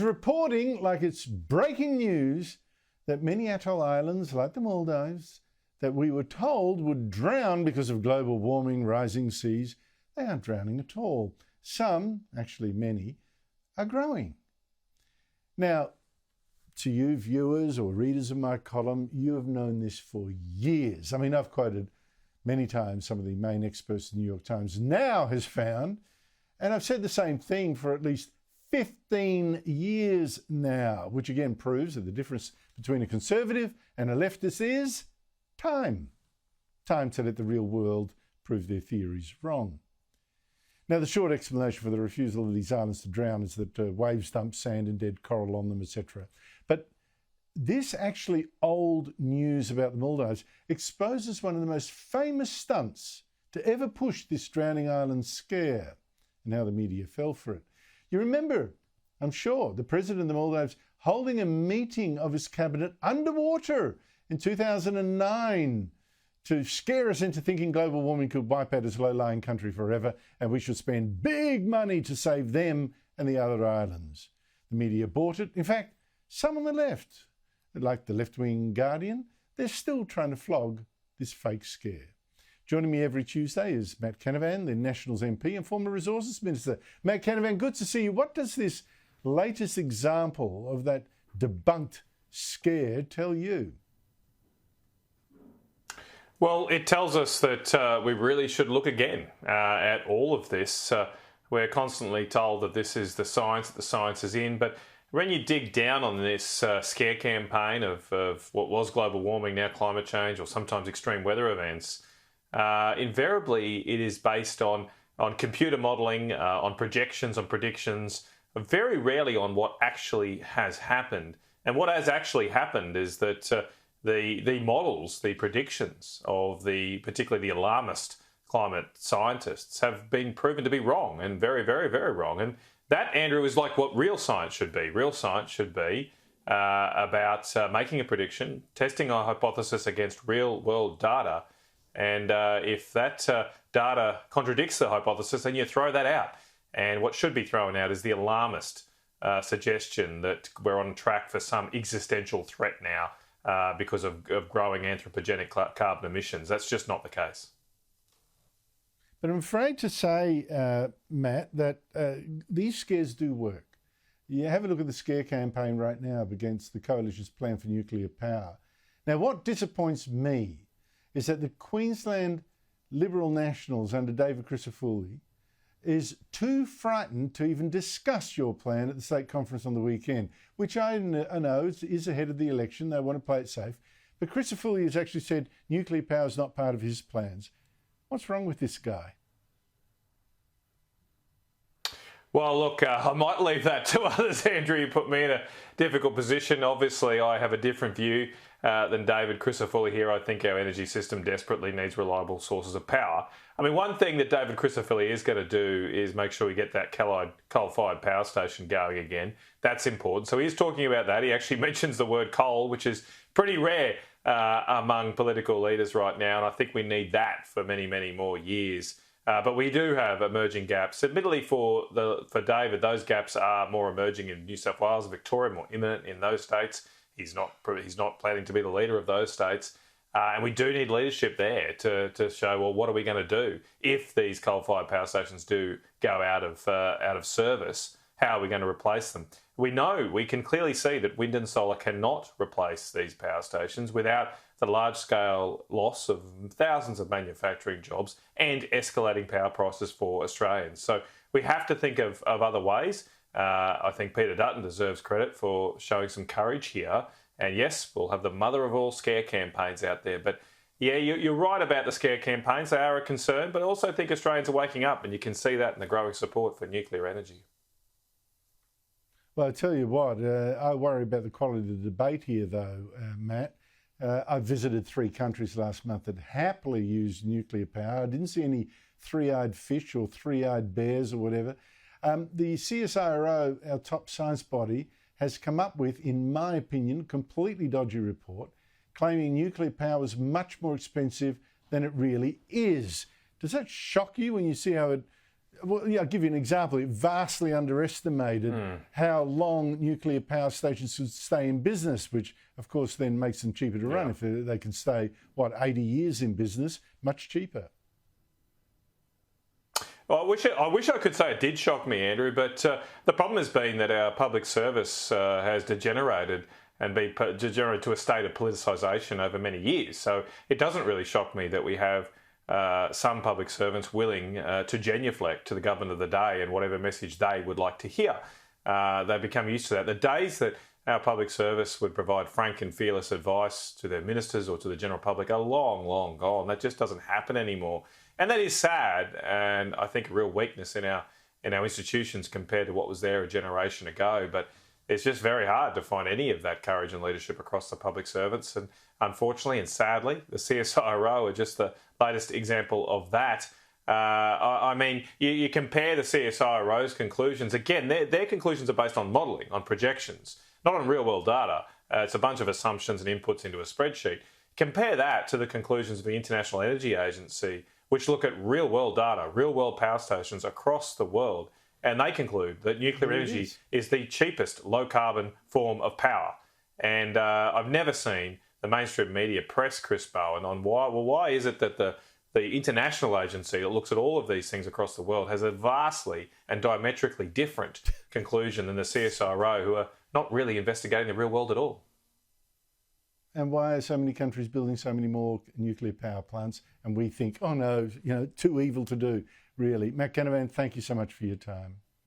reporting like it's breaking news that many atoll islands, like the Maldives, that we were told would drown because of global warming, rising seas, they aren't drowning at all. Some, actually many, are growing. Now, to you viewers or readers of my column, you have known this for years. I mean, I've quoted many times some of the main experts in the New York Times now has found, and I've said the same thing for at least 15 years now, which again proves that the difference between a conservative and a leftist is time. Time to let the real world prove their theories wrong. Now, the short explanation for the refusal of these islands to drown is that waves dump sand and dead coral on them, etc. But this actually old news about the Maldives exposes one of the most famous stunts to ever push this drowning island scare, and how the media fell for it. You remember, I'm sure, the president of the Maldives holding a meeting of his cabinet underwater in 2009 to scare us into thinking global warming could wipe out his low-lying country forever and we should spend big money to save them and the other islands. The media bought it. In fact, some on the left, like the left-wing Guardian, they're still trying to flog this fake scare. Joining me every Tuesday is Matt Canavan, the Nationals MP and former Resources Minister. Matt Canavan, good to see you. What does this latest example of that debunked scare tell you? Well, it tells us that we really should look again at all of this. We're constantly told that this is the science, that the science is in, but when you dig down on this scare campaign of what was global warming, now climate change, or sometimes extreme weather events, invariably it is based on computer modelling, on projections, on predictions, very rarely on what actually has happened. And what has actually happened is that the models, the predictions of particularly the alarmist climate scientists have been proven to be wrong, and very, very, very wrong. And that, Andrew, is like what real science should be. Real science should be about making a prediction, testing a hypothesis against real world data, and if that data contradicts the hypothesis, then you throw that out. And what should be thrown out is the alarmist suggestion that we're on track for some existential threat now because of growing anthropogenic carbon emissions. That's just not the case. But I'm afraid to say, Matt, that these scares do work. You have a look at the scare campaign right now against the Coalition's plan for nuclear power. Now, what disappoints me is that the Queensland Liberal Nationals under David Crisafulli is too frightened to even discuss your plan at the state conference on the weekend, which I know is ahead of the election. They want to play it safe. But Crisafulli has actually said nuclear power is not part of his plans. What's wrong with this guy? Well, look, I might leave that to others, Andrew. You put me in a difficult position. Obviously, I have a different view than David Crisafulli here. I think our energy system desperately needs reliable sources of power. I mean, one thing that David Crisafulli is going to do is make sure we get that coal-fired power station going again. That's important. So he's talking about that. He actually mentions the word coal, which is pretty rare among political leaders right now, and I think we need that for many, many more years. But we do have emerging gaps. Admittedly, for David, those gaps are more emerging in New South Wales and Victoria, more imminent in those states. He's not planning to be the leader of those states. And we do need leadership there to show, well, what are we going to do if these coal-fired power stations do go out of service? How are we going to replace them? We can clearly see that wind and solar cannot replace these power stations without the large-scale loss of thousands of manufacturing jobs and escalating power prices for Australians. So we have to think of other ways. I think Peter Dutton deserves credit for showing some courage here. And yes, we'll have the mother of all scare campaigns out there. But yeah, you're right about the scare campaigns. They are a concern, but I also think Australians are waking up, and you can see that in the growing support for nuclear energy. Well, I tell you what, I worry about the quality of the debate here, though, Matt. I visited 3 countries last month that happily use nuclear power. I didn't see any three-eyed fish or three-eyed bears or whatever. The CSIRO, our top science body, has come up with, in my opinion, a completely dodgy report claiming nuclear power is much more expensive than it really is. Does that shock you when you see how it Well, yeah, I'll give you an example. It vastly underestimated how long nuclear power stations could stay in business, which, of course, then makes them cheaper to run. If they can stay, 80 years in business, much cheaper. Well, I wish I could say it did shock me, Andrew, but the problem has been that our public service has degenerated and degenerated to a state of politicisation over many years. So it doesn't really shock me that we have some public servants willing to genuflect to the government of the day and whatever message they would like to hear. They've become used to that. The days that our public service would provide frank and fearless advice to their ministers or to the general public are long, long gone. That just doesn't happen anymore. And that is sad, and I think a real weakness in our institutions compared to what was there a generation ago. But it's just very hard to find any of that courage and leadership across the public servants. And unfortunately and sadly, the CSIRO are just the latest example of that. I mean, you compare the CSIRO's conclusions. Again, their conclusions are based on modelling, on projections, not on real-world data. It's a bunch of assumptions and inputs into a spreadsheet. Compare that to the conclusions of the International Energy Agency, which look at real-world data, real-world power stations across the world, and they conclude that nuclear energy is the cheapest low-carbon form of power. And I've never seen the mainstream media press Chris Bowen on why is it that the international agency that looks at all of these things across the world has a vastly and diametrically different conclusion than the CSIRO, who are not really investigating the real world at all. And why are so many countries building so many more nuclear power plants? And we think, oh no, too evil to do, really. Matt Canavan, thank you so much for your time.